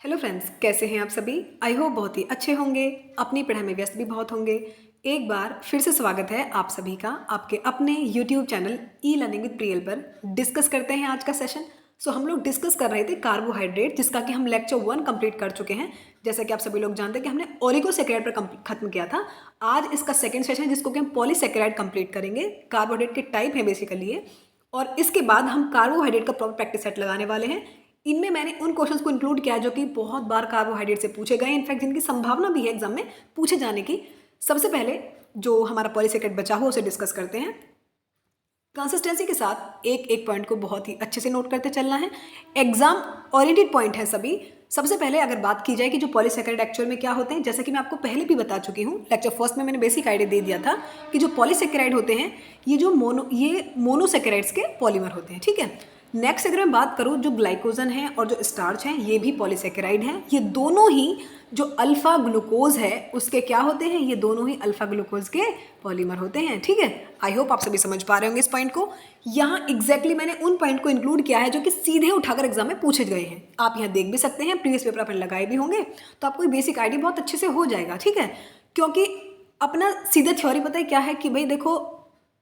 Hello friends, कैसे हैं आप सभी। आई होप बहुत ही अच्छे होंगे, अपनी पढ़ाई में व्यस्त भी बहुत होंगे। एक बार फिर से स्वागत है आप सभी का आपके अपने YouTube channel e learning with Priyal पर। डिस्कस करते हैं आज का सेशन। हम लोग डिस्कस कर रहे थे कार्बोहाइड्रेट, जिसका कि हम लेक्चर 1 कंप्लीट कर चुके हैं। जैसा कि आप सभी लोग जानते हैं कि हमने ओलिगोसैकेराइड पर खत्म किया था। आज इसका सेकेंड सेशन है, जिसको कि हम पॉलीसैकेराइड कंप्लीट करेंगे। कार्बोहाइड्रेट के टाइप है बेसिकली ये, और इसके बाद हम कार्बोहाइड्रेट का प्रॉपर प्रैक्टिस सेट लगाने वाले हैं। इनमें मैंने उन क्वेश्चंस को इंक्लूड किया जो कि बहुत बार कार्बोहाइड्रेट से पूछे गए, इनफैक्ट जिनकी संभावना भी है एग्जाम में पूछे जाने की। सबसे पहले जो हमारा पॉलीसैकेराइड बचा हुआ उसे डिस्कस करते हैं। कंसिस्टेंसी के साथ एक एक पॉइंट को बहुत ही अच्छे से नोट करते चलना है। एग्जाम ओरिएंटेड पॉइंट है सभी। सबसे पहले अगर बात की जाए कि जो पॉलीसैकेराइड एक्चुअल में क्या होते हैं, जैसे कि मैं आपको पहले भी बता चुकी हूँ, लेक्चर फर्स्ट में मैंने बेसिक आइडिया दे दिया था कि जो पॉलीसैकेराइड होते हैं ये मोनोसैकेराइड्स के पॉलीमर होते हैं। ठीक है। नेक्स्ट अगर मैं बात करूँ, जो ग्लाइकोजन है और जो स्टार्च है ये भी पॉलीसैकेराइड हैं। ये दोनों ही जो अल्फा ग्लूकोज है उसके क्या होते हैं, ये दोनों ही अल्फा ग्लूकोज के पॉलीमर होते हैं। ठीक है। आई होप आप सभी समझ पा रहे होंगे इस पॉइंट को। यहाँ एग्जैक्टली मैंने उन पॉइंट को इंक्लूड किया है जो कि सीधे उठाकर एग्जाम में पूछे गए हैं। आप यहाँ देख भी सकते हैं, प्रीवियस पेपर अपन लगाए भी होंगे, तो आपको बेसिक आइडिया बहुत अच्छे से हो जाएगा। ठीक है। क्योंकि अपना सीधे थ्योरी पता है क्या है कि भाई देखो,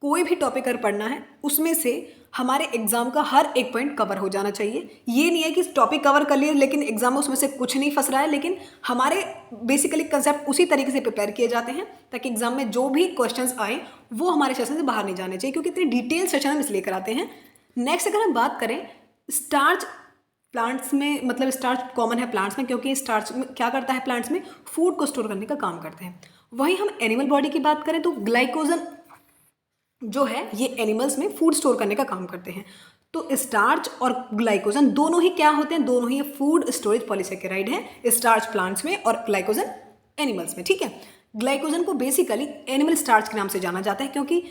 कोई भी टॉपिक अगर पढ़ना है उसमें से हमारे एग्जाम का हर एक पॉइंट कवर हो जाना चाहिए। ये नहीं है कि टॉपिक कवर कर लिए लेकिन एग्जाम में उसमें से कुछ नहीं फंस रहा है, लेकिन हमारे बेसिकली कंसेप्ट उसी तरीके से प्रिपेयर किए जाते हैं ताकि एग्जाम में जो भी क्वेश्चंस आए वो हमारे सेशन से बाहर नहीं जाने चाहिए, क्योंकि इतनी डिटेल सेशन हम इसलिए कराते हैं। नेक्स्ट अगर हम बात करें, स्टार्च प्लांट्स में, मतलब स्टार्च कॉमन है प्लांट्स में, क्योंकि स्टार्च में क्या करता है, प्लांट्स में फूड को स्टोर करने का काम करते हैं। वहीं हम एनिमल बॉडी की बात करें तो ग्लाइकोजन जो है ये एनिमल्स में फूड स्टोर करने का काम करते हैं। तो स्टार्च और ग्लाइकोजन दोनों ही क्या होते हैं, दोनों ही फूड स्टोरेज पॉलीसैकेराइड हैं। स्टार्च प्लांट्स में और ग्लाइकोजन एनिमल्स में। ठीक है। ग्लाइकोजन को बेसिकली एनिमल स्टार्च के नाम से जाना जाता है, क्योंकि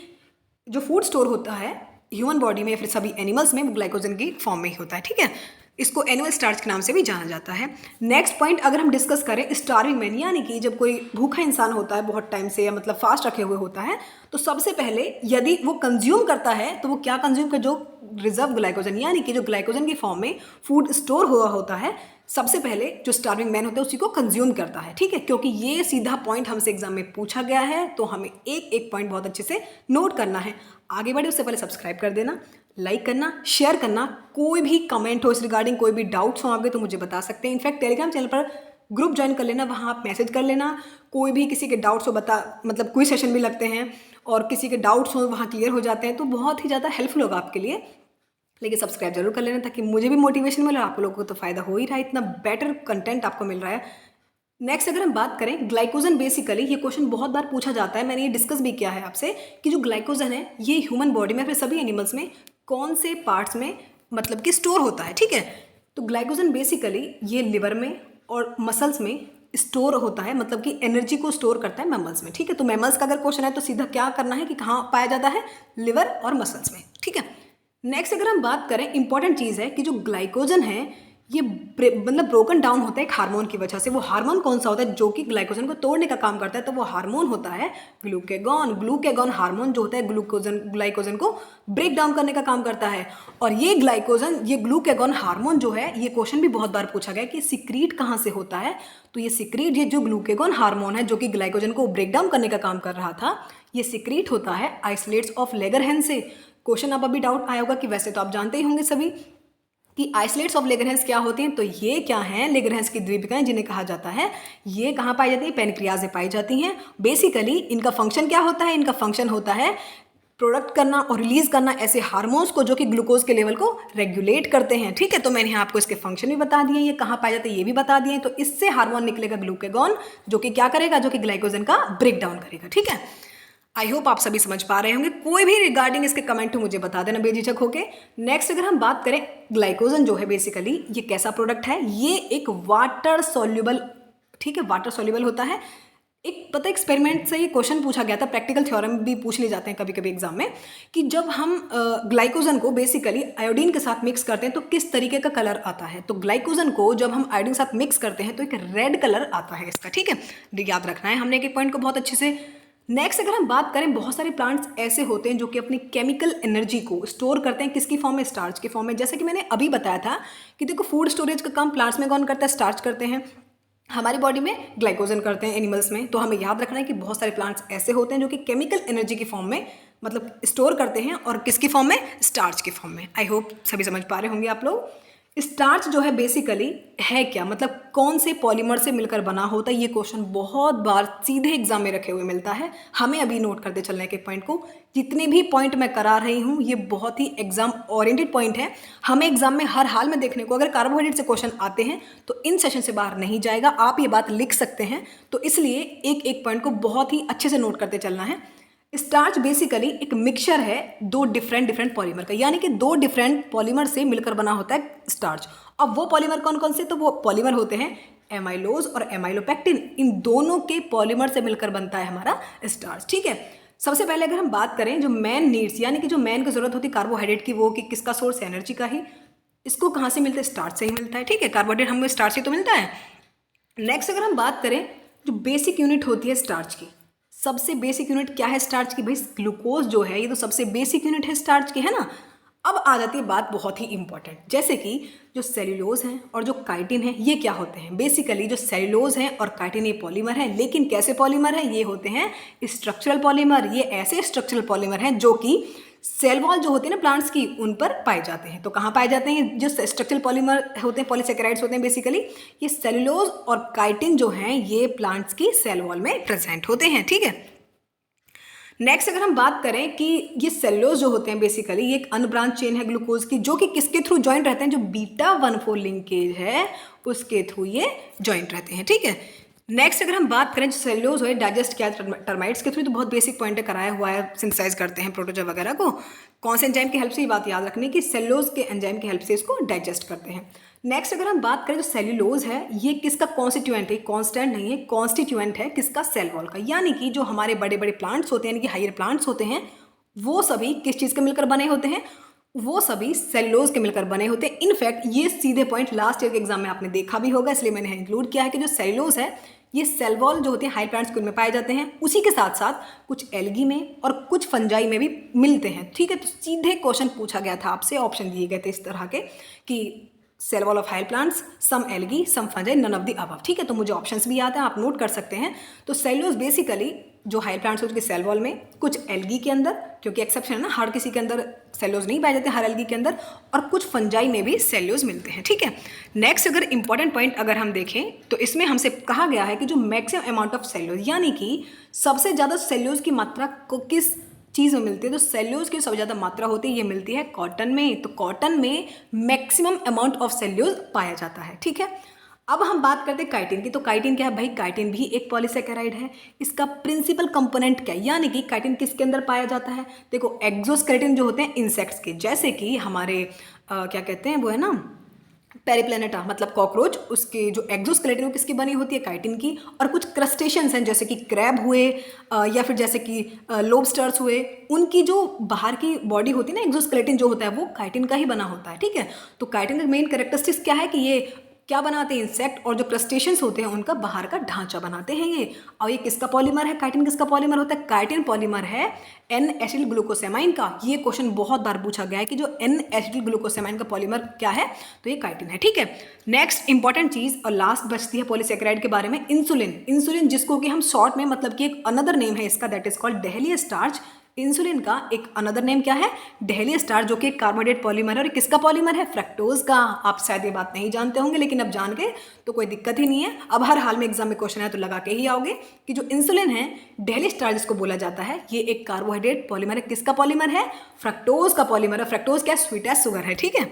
जो फूड स्टोर होता है ह्यूमन बॉडी में या फिर सभी एनिमल्स में, वो ग्लाइकोजन की फॉर्म में ही होता है। ठीक है। इसको एनिमल स्टार्च के नाम से भी जाना जाता है। नेक्स्ट पॉइंट अगर हम डिस्कस करें, स्टार्विंग मैन, यानी कि जब कोई भूखा इंसान होता है बहुत टाइम से, या मतलब फास्ट रखे हुए होता है, तो सबसे पहले यदि वो कंज्यूम करता है तो वो क्या कंज्यूम कर, जो रिजर्व ग्लाइकोजन यानी कि जो ग्लाइकोजन की फॉर्म में फूड स्टोर हुआ होता है, सबसे पहले जो स्टार्विंग मैन होता है उसी को कंज्यूम करता है। ठीक है। क्योंकि ये सीधा पॉइंट हमसे एग्जाम में पूछा गया है, तो हमें एक एक पॉइंट बहुत अच्छे से नोट करना है। आगे बढ़े उससे पहले सब्सक्राइब कर देना, लाइक करना, शेयर करना। कोई भी कमेंट हो इस रिगार्डिंग, कोई भी डाउट्स हो आपके तो मुझे बता सकते हैं। इनफैक्ट टेलीग्राम चैनल पर ग्रुप ज्वाइन कर लेना, वहाँ आप मैसेज कर लेना। कोई भी किसी के डाउट्स हो मतलब कोई सेशन भी लगते हैं और किसी के डाउट्स हो वहाँ क्लियर हो जाते हैं, तो बहुत ही ज़्यादा हेल्पफुल होगा आपके लिए। लेकिन सब्सक्राइब जरूर कर लेना ताकि मुझे भी मोटिवेशन मिले, आप लोगों को तो फायदा हो ही रहा है, इतना बेटर कंटेंट आपको मिल रहा है। नेक्स्ट अगर हम बात करें ग्लाइकोजन, बेसिकली ये क्वेश्चन बहुत बार पूछा जाता है, मैंने ये डिस्कस भी किया है आपसे कि जो ग्लाइकोजन है ये ह्यूमन बॉडी में फिर सभी एनिमल्स में कौन से पार्ट्स में मतलब कि स्टोर होता है। ठीक है। तो ग्लाइकोजन बेसिकली ये लिवर में और मसल्स में स्टोर होता है, मतलब कि एनर्जी को स्टोर करता है मैमल्स में। ठीक है। तो मैमल्स का अगर क्वेश्चन है तो सीधा क्या करना है कि कहाँ पाया जाता है, लिवर और मसल्स में। ठीक है। नेक्स्ट अगर हम बात करें, इंपॉर्टेंट चीज़ है कि जो ग्लाइकोजन है ये मतलब ब्रोकन डाउन होता है एक हार्मोन की वजह से। वो हार्मोन कौन सा होता है जो कि ग्लाइकोजन को तोड़ने का काम करता है, तो वो हार्मोन होता है ग्लूकेगॉन। ग्लूकेगॉन हार्मोन जो होता है ग्लाइकोजन को ब्रेक डाउन करने का काम करता है। और ये ग्लूकेगॉन हार्मोन जो है, ये क्वेश्चन भी बहुत बार पूछा गया कि सिक्रीट कहाँ से होता है। तो ये जो ग्लूकेगॉन हार्मोन है जो कि ग्लाइकोजन को ब्रेक डाउन करने का काम कर रहा था, ये सिक्रीट होता है आइसोलेट्स ऑफ लेगरहैंस से। क्वेश्चन अब अभी डाउट आया होगा कि वैसे तो आप जानते ही होंगे सभी कि आइसोलेट्स ऑफ लेगरहैंस क्या होते हैं। तो ये क्या हैं, लेगरहैंस की द्वीपिकाएं जिन्हें कहा जाता है। ये कहाँ पाई जाती है, पैनक्रियाज में पाई जाती हैं। बेसिकली इनका फंक्शन क्या होता है, इनका फंक्शन होता है प्रोडक्ट करना और रिलीज करना ऐसे हार्मोन्स को जो कि ग्लूकोज के लेवल को रेगुलेट करते हैं। ठीक है। तो मैंने यहाँ आपको इसके फंक्शन भी बता दिए, ये कहाँ पाए जाते हैं ये भी बता दिए। तो इससे हार्मोन निकलेगा ग्लूकेगॉन, जो कि क्या करेगा, जो कि ग्लाइकोजन का ब्रेक डाउन करेगा। ठीक है। आई होप आप सभी समझ पा रहे होंगे। कोई भी रिगार्डिंग इसके कमेंट हो मुझे बता देना बेझिझक होके। नेक्स्ट अगर हम बात करें, ग्लाइकोजन जो है बेसिकली ये कैसा प्रोडक्ट है, ये एक वाटर सॉल्युबल, ठीक है, वाटर सॉल्युबल होता है। एक पता एक्सपेरिमेंट से ये क्वेश्चन पूछा गया था, प्रैक्टिकल थ्योरम भी पूछ ले जाते हैं कभी कभी एग्जाम में, कि जब हम ग्लाइकोजन को बेसिकली आयोडीन के साथ मिक्स करते हैं तो किस तरीके का कलर आता है। तो ग्लाइकोजन को जब हम आयोडीन के साथ मिक्स करते हैं तो एक रेड कलर आता है इसका। ठीक है। याद रखना है, हमने एक एक पॉइंट को बहुत अच्छे से नेक्स्ट अगर हम बात करें, बहुत सारे प्लांट्स ऐसे होते हैं जो कि अपनी केमिकल एनर्जी को स्टोर करते हैं किसकी फॉर्म में, स्टार्च के फॉर्म में। जैसे कि मैंने अभी बताया था कि देखो फूड स्टोरेज का काम प्लांट्स में कौन करता है, स्टार्च करते हैं, हमारी बॉडी में ग्लाइकोजन करते हैं एनिमल्स में। तो हमें याद रखना है कि बहुत सारे प्लांट्स ऐसे होते हैं जो कि केमिकल एनर्जी की फॉर्म में मतलब स्टोर करते हैं, और किसकी फॉर्म में, स्टार्च की फॉर्म में। आई होप सभी समझ पा रहे होंगे आप लोग। स्टार्च जो है बेसिकली है क्या, मतलब कौन से पॉलीमर से मिलकर बना होता है, ये क्वेश्चन बहुत बार सीधे एग्जाम में रखे हुए मिलता है। हमें अभी नोट करते चलना है कि पॉइंट को, जितने भी पॉइंट मैं करा रही हूँ ये बहुत ही एग्जाम ओरिएंटेड पॉइंट है। हमें एग्जाम में हर हाल में देखने को, अगर कार्बोहाइड्रेट से क्वेश्चन आते हैं तो इन सेशन से बाहर नहीं जाएगा, आप ये बात लिख सकते हैं। तो इसलिए एक एक पॉइंट को बहुत ही अच्छे से नोट करते चलना है। स्टार्च बेसिकली एक मिक्सचर है दो डिफरेंट पॉलीमर का, यानी कि दो डिफरेंट पॉलीमर से मिलकर बना होता है स्टार्च। अब वो पॉलीमर कौन कौन से, तो वो पॉलीमर होते हैं एमाइलोज और एमाइलोपेक्टिन। इन दोनों के पॉलीमर से मिलकर बनता है हमारा स्टार्च। ठीक है, सबसे पहले अगर हम बात करें जो मेन नीड्स, यानी कि जो मेन की जरूरत होती है कार्बोहाइड्रेट की, वो कि किसका सोर्स, एनर्जी का ही। इसको कहाँ से मिलता है, स्टार्च से ही मिलता है। ठीक है, कार्बोहाइड्रेट हमें स्टार्च से तो मिलता है। नेक्स्ट अगर हम बात करें जो बेसिक यूनिट होती है स्टार्च की, सबसे बेसिक यूनिट क्या है स्टार्च की, भाई ग्लूकोज जो है ये तो सबसे बेसिक यूनिट है स्टार्च की, है ना। अब आ जाती है बात बहुत ही इंपॉर्टेंट, जैसे कि जो सेल्यूलोज हैं और जो काइटिन है ये क्या होते हैं। बेसिकली जो सेल्यूलोज हैं और काइटिन ये पॉलीमर है, लेकिन कैसे पॉलीमर है, ये होते हैं स्ट्रक्चरल पॉलीमर। ये ऐसे स्ट्रक्चरल पॉलीमर हैं जो कि सेल वॉल जो होती है ना प्लांट्स की, उन पर पाए जाते हैं। तो कहाँ पाए जाते हैं, जो स्ट्रक्चरल पॉलीमर होते हैं, पॉलीसेकेराइड्स होते हैं बेसिकली, ये सेल्यूलोज और काइटिन जो हैं ये प्लांट्स की सेल वॉल में प्रेजेंट होते हैं। ठीक है, नेक्स्ट अगर हम बात करें कि ये सेल्यूलोज जो होते हैं बेसिकली ये एक अनब्रांच चेन है ग्लूकोज की, जो कि किसके थ्रू ज्वाइंट रहते हैं, जो β14 लिंकेज है उसके थ्रू ये ज्वाइंट रहते हैं। ठीक है, नेक्स्ट अगर हम बात करें जो सेल्यूलोज है डाइजेस्ट किया टर्माइट्स के थ्रू, तो बहुत बेसिक पॉइंट है, कराया हुआ है, सिंथेसाइज करते हैं प्रोटोजोआ वगैरह को। कौन से एंजाइम की हेल्प से, ये बात याद रखनी कि सेल्यूलोज के एंजाइम की हेल्प से इसको डाइजेस्ट करते हैं। नेक्स्ट अगर हम बात करें जो सेल्यूलोज है ये किसका कॉन्स्टिट्यूएंट है, कांस्टेंट नहीं है, कॉन्स्टिट्यूएंट है किसका, सेल वॉल का। यानी कि जो हमारे बड़े बड़े प्लांट्स होते हैं, यानी कि हायर प्लांट्स होते हैं, वो सभी किस चीज़ के मिलकर बने होते हैं, वो सभी सेल्यूलोज के मिलकर बने होते हैं। इनफैक्ट ये सीधे पॉइंट लास्ट ईयर के एग्जाम में आपने देखा भी होगा, इसलिए मैंने इंक्लूड किया है कि जो सेल्यूलोज है ये सेल वॉल जो होते हैं हाई प्लांट्स के उनमें पाए जाते हैं, उसी के साथ साथ कुछ एल्गी में और कुछ फंजाई में भी मिलते हैं। ठीक है, तो सीधे क्वेश्चन पूछा गया था आपसे, ऑप्शन दिए गए थे इस तरह के कि cell wall of high plants, some algae, some fungi, none of the above. ठीक है, तो मुझे ऑप्शंस भी याद हैं, आप नोट कर सकते हैं। तो सेल्यूलोज बेसिकली जो हाई प्लांट्स होते हैं सेल वॉल में, कुछ एल्गी के अंदर, क्योंकि एक्सेप्शन है ना, हर किसी के अंदर सेल्यूलोज नहीं पाए जाते, हर एल्गी के अंदर, और कुछ फंजाई में भी सेल्यूलोज मिलते हैं। ठीक है, नेक्स्ट अगर इंपॉर्टेंट पॉइंट अगर हम देखें तो इसमें हमसे कहा गया है कि जो मैक्सिमम अमाउंट ऑफ सेल्यूलोज, यानी कि सबसे ज़्यादा सेल्यूलोज की मात्रा को किस चीज़ में मिलती है, तो सेल्यूलोज की सबसे ज़्यादा मात्रा होती है ये मिलती है कॉटन में। तो कॉटन में मैक्सिमम अमाउंट ऑफ सेल्यूलोज पाया जाता है। ठीक है, अब हम बात करते हैं काइटिन की। तो काइटिन क्या है भाई, काइटिन भी एक पॉलीसेकेराइड है। इसका प्रिंसिपल कंपोनेंट क्या है, यानी कि काइटिन किसके अंदर पाया जाता है, देखो एक्सोस्केलेटन जो होते हैं इंसेक्ट्स के, जैसे कि हमारे क्या कहते हैं वो है ना पेरिप्लेनेटा, मतलब कॉकरोच, उसके जो एक्सोस्केलेटन वो किसकी बनी होती है, काइटिन की। और कुछ क्रस्टेशियंस हैं जैसे कि क्रैब हुए या फिर जैसे कि लोबस्टर्स हुए, उनकी जो बाहर की बॉडी होती है ना, एक्सोस्केलेटन जो होता है वो काइटिन का ही बना होता है। ठीक है, तो काइटिन का मेन कैरेक्टरिस्टिक्स क्या है कि ये क्या बनाते हैं, इंसेक्ट, और जो क्रस्टेशियंस होते हैं उनका बाहर का ढांचा बनाते हैं ये। और ये किसका पॉलीमर है, काइटिन किसका पॉलीमर होता है, काइटिन पॉलीमर है एन एसिटिल ग्लूकोसेमाइन का। ये क्वेश्चन बहुत बार पूछा गया है कि जो एन एसिटिल ग्लूकोसेमाइन का पॉलीमर क्या है, तो ये काइटिन है। ठीक है, नेक्स्ट इंपॉर्टेंट चीज और लास्ट बचती है पॉलीसेकेराइड के बारे में, इंसुलिन। इंसुलिन जिसको कि हम शॉर्ट में, मतलब कि एक अनदर नेम है इसका, that is called dahlia starch. Insulin का एक अनदर नेम क्या है, डेहलिया स्टार्च, जो कि कार्बोहाइड्रेट पॉलीमर है। और किसका पॉलीमर है, फ्रक्टोज का। आप शायद ये बात नहीं जानते होंगे, लेकिन अब जान गए तो कोई दिक्कत ही नहीं है। अब हर हाल में एग्जाम में क्वेश्चन है तो लगा के ही आओगे कि जो इंसुलिन है, डेहलिया स्टार्च जिसको बोला जाता है, ये एक कार्बोहाइड्रेट पॉलीमर है। किसका पॉलीमर है, फ्रक्टोज का पॉलीमर है। फ्रक्टोज क्या, स्वीट एज शुगर है। ठीक है,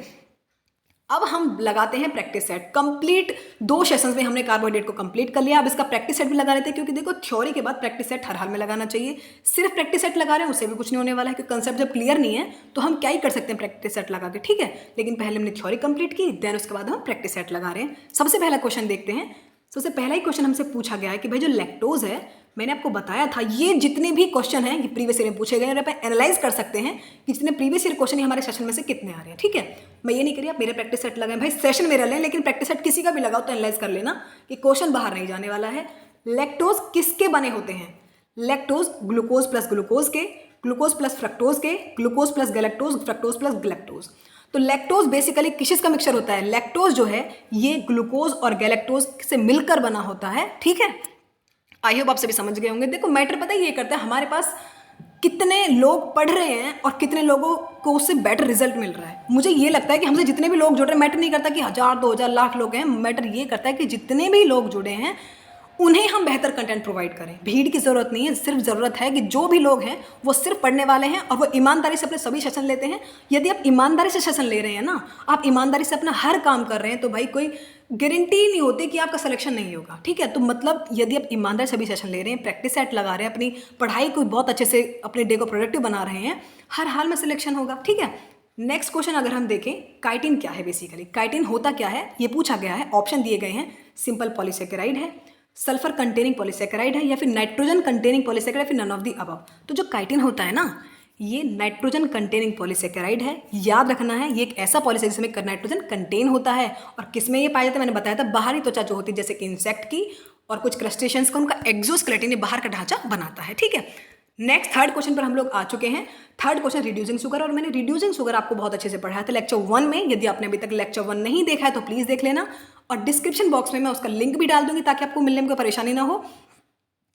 अब हम लगाते हैं प्रैक्टिस सेट। कंप्लीट 2 सेशंस में हमने कार्बोहाइड्रेट को कंप्लीट कर लिया। अब इसका प्रैक्टिस सेट भी लगा लेते हैं, क्योंकि देखो थ्योरी के बाद प्रैक्टिस सेट हर हाल में लगाना चाहिए। सिर्फ प्रैक्टिस सेट लगा रहे हैं उससे भी कुछ नहीं होने वाला है, क्योंकि कंसेप्ट जब क्लियर नहीं है तो हम क्या ही कर सकते हैं प्रैक्टिस सेट लगा के। ठीक है, लेकिन पहले हमने थ्योरी कंप्लीट की, देन उसके बाद हम प्रैक्टिस सेट लगा रहे हैं। सबसे पहला क्वेश्चन देखते हैं। सबसे पहला ही क्वेश्चन हमसे पूछा गया है कि भाई जो लैक्टोज है, मैंने आपको बताया था ये जितने भी क्वेश्चन हैं ये प्रीवियस ईयर में पूछे गए, और आप एनालाइज कर सकते हैं कि जितने प्रीवियस ईयर क्वेश्चन हमारे सेशन में से कितने आ रहे हैं। ठीक है, मैं ये नहीं करी आप मेरे प्रैक्टिस सेट लगाएं, भाई सेशन मेरा लें, लेकिन प्रैक्टिस सेट किसी का भी लगाओ तो एनालाइज कर लेना कि क्वेश्चन बाहर नहीं जाने वाला है। लैक्टोज किसके बने होते हैं, लैक्टोज ग्लूकोज प्लस ग्लूकोज के, ग्लूकोज प्लस फ्रक्टोज के, glucose plus galactose, fructose plus galactose. तो लैक्टोज बेसिकली किस का मिक्सचर होता है? लैक्टोज जो है ये ग्लूकोज और गैलेक्टोज से मिलकर बना होता है, ठीक है। आई होप आप सभी समझ गए होंगे। देखो मैटर पता है ये करता है, हमारे पास कितने लोग पढ़ रहे हैं और कितने लोगों को उससे बेटर रिजल्ट मिल रहा है। मुझे ये लगता है कि हमसे जितने भी लोग जुड़ रहे हैं, मैटर नहीं करता कि 1000 2000 लाख लोग हैं, मैटर ये करता है कि जितने भी लोग जुड़े हैं उन्हें हम बेहतर कंटेंट प्रोवाइड करें। भीड़ की ज़रूरत नहीं है, सिर्फ ज़रूरत है कि जो भी लोग हैं वो सिर्फ पढ़ने वाले हैं और वो ईमानदारी से अपने सभी सेशन लेते हैं। यदि आप ईमानदारी से सेशन ले रहे हैं ना, आप ईमानदारी से अपना हर काम कर रहे हैं, तो भाई कोई गारंटी नहीं होती कि आपका सिलेक्शन नहीं होगा, ठीक है। तो मतलब यदि आप ईमानदारी से सभी सेशन ले रहे हैं, प्रैक्टिस सेट लगा रहे हैं, अपनी पढ़ाई को बहुत अच्छे से अपने डे को प्रोडक्टिव बना रहे हैं, हर हाल में सिलेक्शन होगा, ठीक है। नेक्स्ट क्वेश्चन अगर हम देखें, काइटिन क्या है? बेसिकली काइटिन होता क्या है ये पूछा गया है। ऑप्शन दिए गए हैं, सिंपल पॉलीसेकेराइड है, सल्फर कंटेनिंग पॉलीसेकेराइड है, या फिर नाइट्रोजन कंटेनिंग पॉलीसेकेराइड, फिर नन ऑफ द अबव। तो जो काइटिन होता है ना, ये नाइट्रोजन कंटेनिंग पॉलीसेकेराइड है। याद रखना है ये एक ऐसा पॉलीसेकेराइड जिसमें नाइट्रोजन कंटेन होता है। और किसमें ये पाया जाता है? मैंने बताया था बाहरी त्वचा जो होती है, जैसे कि इंसेक्ट की और कुछ क्रस्टेशियंस का, उनका एक्सोस्केलेटन ये बाहर का ढांचा बनाता है, ठीक है। नेक्स्ट थर्ड क्वेश्चन पर हम लोग आ चुके हैं। थर्ड क्वेश्चन रिड्यूसिंग शुगर, और मैंने रिड्यूसिंग शुगर आपको बहुत अच्छे से पढ़ाया था लेक्चर 1 में। यदि आपने अभी तक लेक्चर 1 नहीं देखा है तो प्लीज़ देख लेना, और डिस्क्रिप्शन बॉक्स में मैं उसका लिंक भी डाल दूंगी ताकि आपको मिलने में कोई परेशानी ना हो।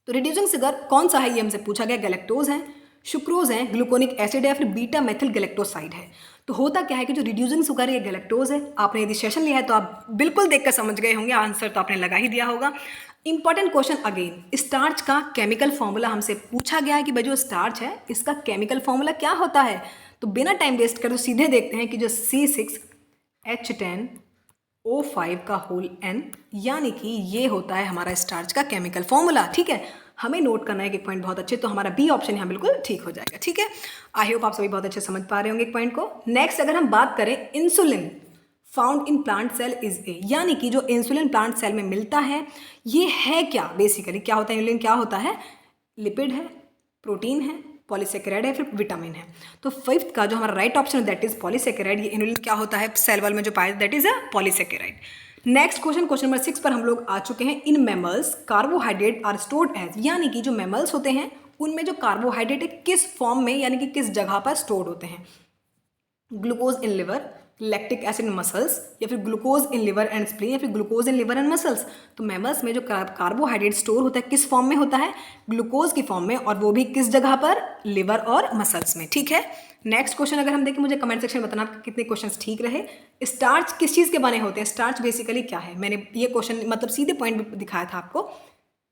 तो रिड्यूसिंग शुगर कौन सा है ये हमसे पूछा गया। गैलेक्टोज है, सुक्रोज है, ग्लूकोनिक एसिड है, फिर बीटा मेथिल गैलेक्टोसाइड है। तो होता क्या है कि जो रिड्यूसिंग शुगर है ये गैलेक्टोज है। आपने यदि सेशन लिया है तो आप बिल्कुल देखकर समझ गए होंगे, आंसर तो आपने लगा ही दिया होगा। इंपॉर्टेंट क्वेश्चन अगेन, स्टार्च का केमिकल फॉर्मूला हमसे पूछा गया है कि भाई जो स्टार्च है इसका केमिकल फॉर्मूला क्या होता है। तो बिना टाइम वेस्ट कर तो सीधे देखते हैं कि जो C6H10O5 का होल N, यानी कि ये होता है हमारा स्टार्च का केमिकल फॉर्मूला, ठीक है। हमें नोट करना है कि एक पॉइंट बहुत अच्छे, तो हमारा बी ऑप्शन यहाँ बिल्कुल ठीक हो जाएगा, ठीक है। आई होप आप सभी बहुत अच्छे समझ पा रहे होंगे एक पॉइंट को। नेक्स्ट अगर हम बात करें, insulin found in plant cell is a, यानी कि जो इंसुलिन प्लांट सेल में मिलता है ये है क्या? बेसिकली क्या होता है इंसुलिन? क्या होता है? लिपिड है, प्रोटीन है, पॉलीसेकेराइड है, फिर विटामिन है। तो फिफ्थ का जो हमारा राइट ऑप्शन है दैट इज पॉलीसेकेराइड। ये इंसुलिन क्या होता है? सेल वॉल में जो पाया that is a polysaccharide. Next question, question number 6 पर हम लोग आ चुके हैं। In mammals carbohydrate are stored as, यानी कि जो मैमल्स होते हैं उनमें जो कार्बोहाइड्रेट है किस फॉर्म में, यानी कि किस जगह पर स्टोर्ड होते हैं। Glucose in liver, lactic acid in muscles, या फिर glucose in liver and spleen, या फिर glucose in liver and muscles. तो मैमल्स में जो कार्बोहाइड्रेट स्टोर होता है किस फॉर्म में होता है? ग्लूकोज की फॉर्म में, और वो भी किस जगह पर? लिवर और मसल्स में, ठीक है। नेक्स्ट क्वेश्चन अगर हम देखें, मुझे कमेंट सेक्शन में बताना कितने क्वेश्चंस ठीक रहे। स्टार्च किस चीज़ के बने होते हैं? स्टार्च बेसिकली क्या है? मैंने ये क्वेश्चन मतलब सीधे पॉइंट दिखाया था आपको।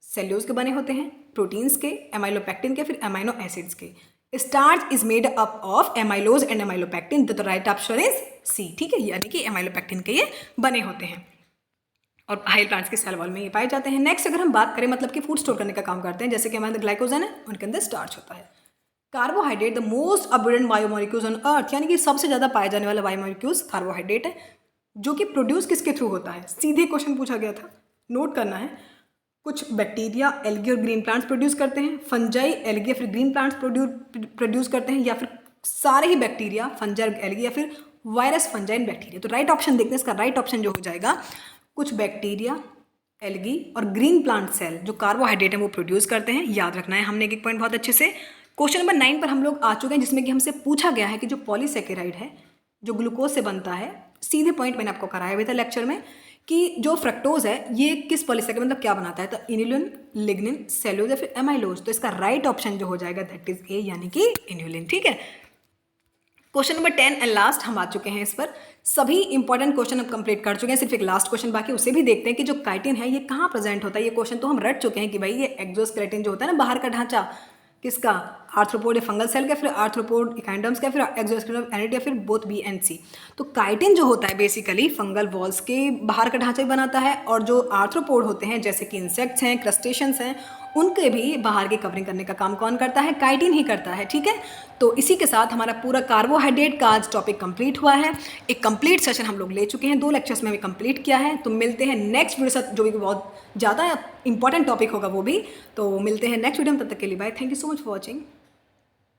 सेल्यूलोज के बने होते हैं, प्रोटीन्स के, एमाइलोपेक्टिन के, फिर अमाइनो एसिड्स के। Starch is made up of amylose and amylopectin, the right option is c, ठीक है। यानी कि एमाइलोपेक्टिन के ये बने होते हैं और हाई प्लांट्स के सेल वॉल में ये पाए जाते हैं। नेक्स्ट अगर हम बात करें, मतलब कि फूड स्टोर करने का काम करते हैं, जैसे कि हमारे अंदर ग्लाइकोजन है, उनके अंदर स्टार्च होता है। Carbohydrate the most abundant biomolecules on earth, यानी कि सबसे ज़्यादा पाए जाने वाला बायोमोलिक्यूल्स कार्बोहाइड्रेट है, जो कि प्रोड्यूस किसके थ्रू होता है? सीधे क्वेश्चन पूछा गया था, नोट करना है। कुछ बैक्टीरिया, एल्गी और ग्रीन प्लांट्स प्रोड्यूस करते हैं, फंजाई, एल्गी या फिर ग्रीन प्लांट्स प्रोड्यूस करते हैं, या फिर सारे ही बैक्टीरिया, फंजाई, एल्गी या फिर वायरस, फंजाई, बैक्टीरिया। तो राइट ऑप्शन देखते हैं, इसका राइट ऑप्शन जो हो जाएगा, कुछ बैक्टीरिया, एल्गी और ग्रीन प्लांट सेल जो कार्बोहाइड्रेट है वो प्रोड्यूस करते हैं। याद रखना है हमने एक पॉइंट बहुत अच्छे से। क्वेश्चन नंबर 9 पर हम लोग आ चुके हैं, जिसमें कि हमसे पूछा गया है कि जो पॉलीसेकेराइड है जो ग्लूकोज से बनता है, सीधे पॉइंट मैंने आपको कराया हुआ था लेक्चर में कि जो फ्रक्टोज है ये किस पॉलीसेकेराइड मतलब क्या बनाता है? तो इन्युलिन, लिग्निन, सेल्यूलोज या फिर एमाइलोज। तो इसका राइट ऑप्शन जो हो जाएगा दैट इज ए, यानी कि इन्युलिन, ठीक है। क्वेश्चन नंबर 10 एंड लास्ट हम आ चुके हैं। इस पर सभी इंपॉर्टेंट क्वेश्चन हम कंप्लीट कर चुके हैं, सिर्फ एक लास्ट क्वेश्चन बाकी, उसे भी देखते हैं कि जो काइटिन है ये कहाँ प्रेजेंट होता है। ये क्वेश्चन तो हम रट चुके हैं कि भाई ये एक्सोस्केलेटन जो होता है ना, बाहर का ढांचा किसका? आर्थ्रोपोड या फंगल सेल का, फिर आर्थ्रोपोड इकाइंडम्स का, फिर एक्सोस्केलेटन ऑफ एनिट या फिर बोथ बी एंड सी। तो काइटिन जो होता है बेसिकली फंगल वॉल्स के बाहर का ढांचा भी बनाता है, और जो आर्थ्रोपोड होते हैं जैसे कि इंसेक्ट्स हैं, क्रस्टेशियंस हैं, उनके भी बाहर की कवरिंग करने का काम कौन करता है? काइटिन ही करता है, ठीक है। तो इसी के साथ हमारा पूरा कार्बोहाइड्रेट का आज टॉपिक कंप्लीट हुआ है। एक कंप्लीट सेशन हम लोग ले चुके हैं, 2 लेक्चर्स में भी कंप्लीट किया है। तो मिलते हैं नेक्स्ट वीडियो साथ, जो भी बहुत ज़्यादा इंपॉर्टेंट टॉपिक होगा वो भी। तो मिलते हैं नेक्स्ट वीडियो में, तब तक के लिए bye, thank you so much for watching.